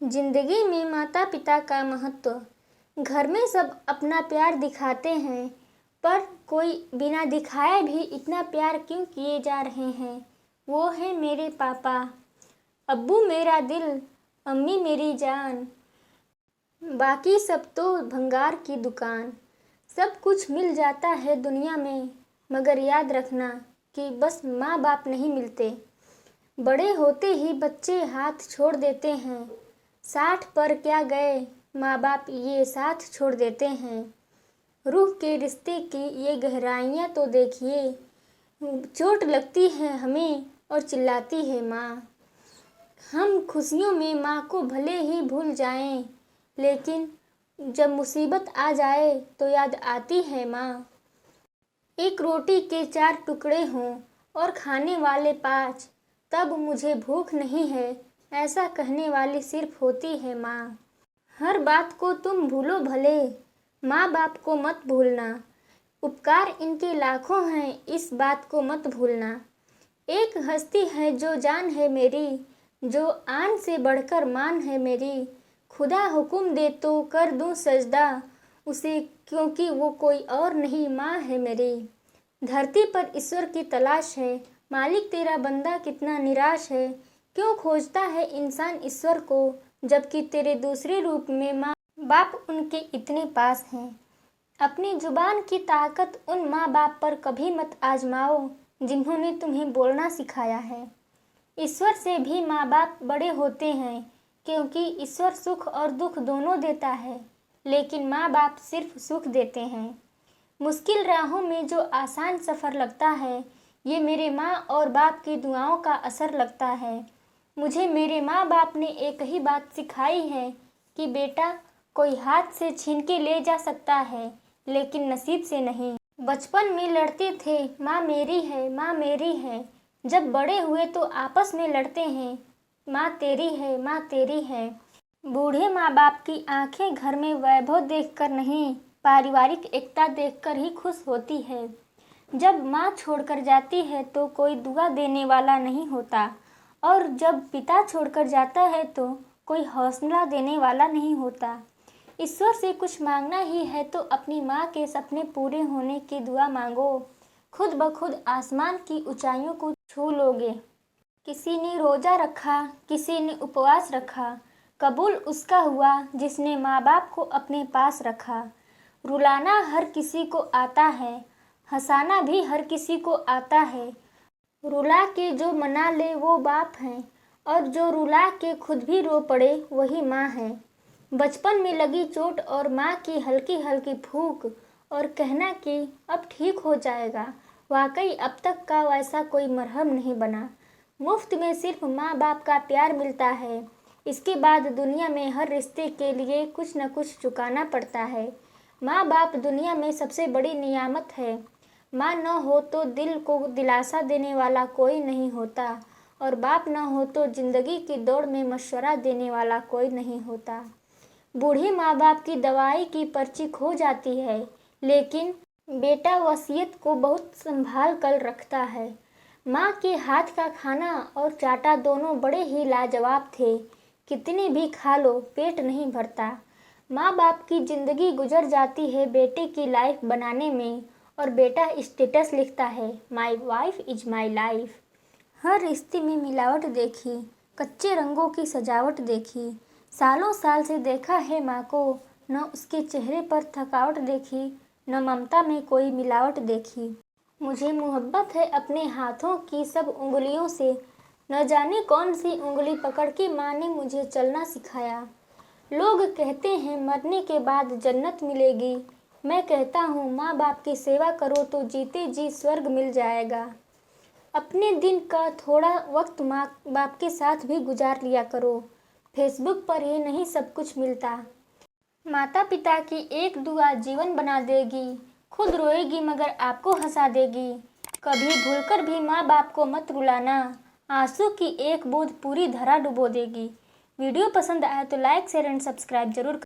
जिंदगी में माता पिता का महत्व। घर में सब अपना प्यार दिखाते हैं, पर कोई बिना दिखाए भी इतना प्यार क्यों किए जा रहे हैं। वो है मेरे पापा। अब्बू मेरा दिल, अम्मी मेरी जान, बाकी सब तो भंगार की दुकान। सब कुछ मिल जाता है दुनिया में, मगर याद रखना कि बस माँ बाप नहीं मिलते। बड़े होते ही बच्चे हाथ छोड़ देते हैं, 60 पर क्या गए माँ बाप ये साथ छोड़ देते हैं। रूह के रिश्ते की ये गहराइयाँ तो देखिए, चोट लगती है हमें और चिल्लाती है माँ। हम खुशियों में माँ को भले ही भूल जाएं, लेकिन जब मुसीबत आ जाए तो याद आती है माँ। एक रोटी के 4 टुकड़े हों और खाने वाले 5, तब मुझे भूख नहीं है, ऐसा कहने वाली सिर्फ होती है माँ। हर बात को तुम भूलो भले, माँ बाप को मत भूलना। उपकार इनके लाखों हैं, इस बात को मत भूलना। एक हस्ती है जो जान है मेरी, जो आन से बढ़कर मान है मेरी। खुदा हुक्म दे तो कर दूं सजदा उसे, क्योंकि वो कोई और नहीं माँ है मेरी। धरती पर ईश्वर की तलाश है, मालिक तेरा बंदा कितना निराश है। क्यों खोजता है इंसान ईश्वर को, जबकि तेरे दूसरे रूप में माँ बाप उनके इतने पास हैं। अपनी जुबान की ताकत उन माँ बाप पर कभी मत आजमाओ, जिन्होंने तुम्हें बोलना सिखाया है। ईश्वर से भी माँ बाप बड़े होते हैं, क्योंकि ईश्वर सुख और दुख दोनों देता है, लेकिन माँ बाप सिर्फ सुख देते हैं। मुश्किल राहों में जो आसान सफ़र लगता है, ये मेरे माँ और बाप की दुआओं का असर लगता है। मुझे मेरे माँ बाप ने एक ही बात सिखाई है कि बेटा, कोई हाथ से छीन के ले जा सकता है, लेकिन नसीब से नहीं। बचपन में लड़ते थे माँ मेरी है, माँ मेरी है। जब बड़े हुए तो आपस में लड़ते हैं, माँ तेरी है, माँ तेरी है। बूढ़े माँ बाप की आंखें घर में वैभव देखकर नहीं, पारिवारिक एकता देखकर ही खुश होती है। जब माँ छोड़कर जाती है तो कोई दुआ देने वाला नहीं होता, और जब पिता छोड़कर जाता है तो कोई हौसला देने वाला नहीं होता। ईश्वर से कुछ मांगना ही है तो अपनी माँ के सपने पूरे होने की दुआ मांगो। खुद ब खुद आसमान की ऊंचाइयों को छू लोगे। किसी ने रोजा रखा, किसी ने उपवास रखा, कबूल उसका हुआ जिसने माँ बाप को अपने पास रखा। रुलाना हर किसी को आता है, हंसाना भी हर किसी को आता है। रुला के जो मना ले वो बाप है, और जो रुला के खुद भी रो पड़े वही माँ है। बचपन में लगी चोट और माँ की हल्की हल्की फूंक, और कहना कि अब ठीक हो जाएगा, वाकई अब तक का वैसा कोई मरहम नहीं बना। मुफ्त में सिर्फ माँ बाप का प्यार मिलता है, इसके बाद दुनिया में हर रिश्ते के लिए कुछ न कुछ चुकाना पड़ता है। माँ बाप दुनिया में सबसे बड़ी नियामत है। माँ न हो तो दिल को दिलासा देने वाला कोई नहीं होता, और बाप न हो तो जिंदगी की दौड़ में मशवरा देने वाला कोई नहीं होता। बूढ़े माँ बाप की दवाई की पर्ची खो जाती है, लेकिन बेटा वसीयत को बहुत संभाल कर रखता है। माँ के हाथ का खाना और चाटा दोनों बड़े ही लाजवाब थे। कितने भी खा लो पेट नहीं भरता। माँ बाप की ज़िंदगी गुजर जाती है बेटे की लाइफ बनाने में, और बेटा स्टेटस लिखता है, my wife is my life. हर रिश्ते में मिलावट देखी, कच्चे रंगों की सजावट देखी। सालों साल से देखा है माँ को, न उसके चेहरे पर थकावट देखी, न ममता में कोई मिलावट देखी। मुझे मोहब्बत है अपने हाथों की सब उंगलियों से, न जाने कौन सी उंगली पकड़ के माँ ने मुझे चलना सिखाया। लोग कहते हैं मरने के बाद जन्नत मिलेगी, मैं कहता हूँ माँ बाप की सेवा करो तो जीते जी स्वर्ग मिल जाएगा। अपने दिन का थोड़ा वक्त माँ बाप के साथ भी गुजार लिया करो, फेसबुक पर ही नहीं सब कुछ मिलता। माता पिता की एक दुआ जीवन बना देगी, खुद रोएगी मगर आपको हंसा देगी। कभी भूलकर भी माँ बाप को मत रुलाना, आंसू की एक बूंद पूरी धरा डुबो देगी। वीडियो पसंद आया तो लाइक शेयर एंड सब्सक्राइब जरूर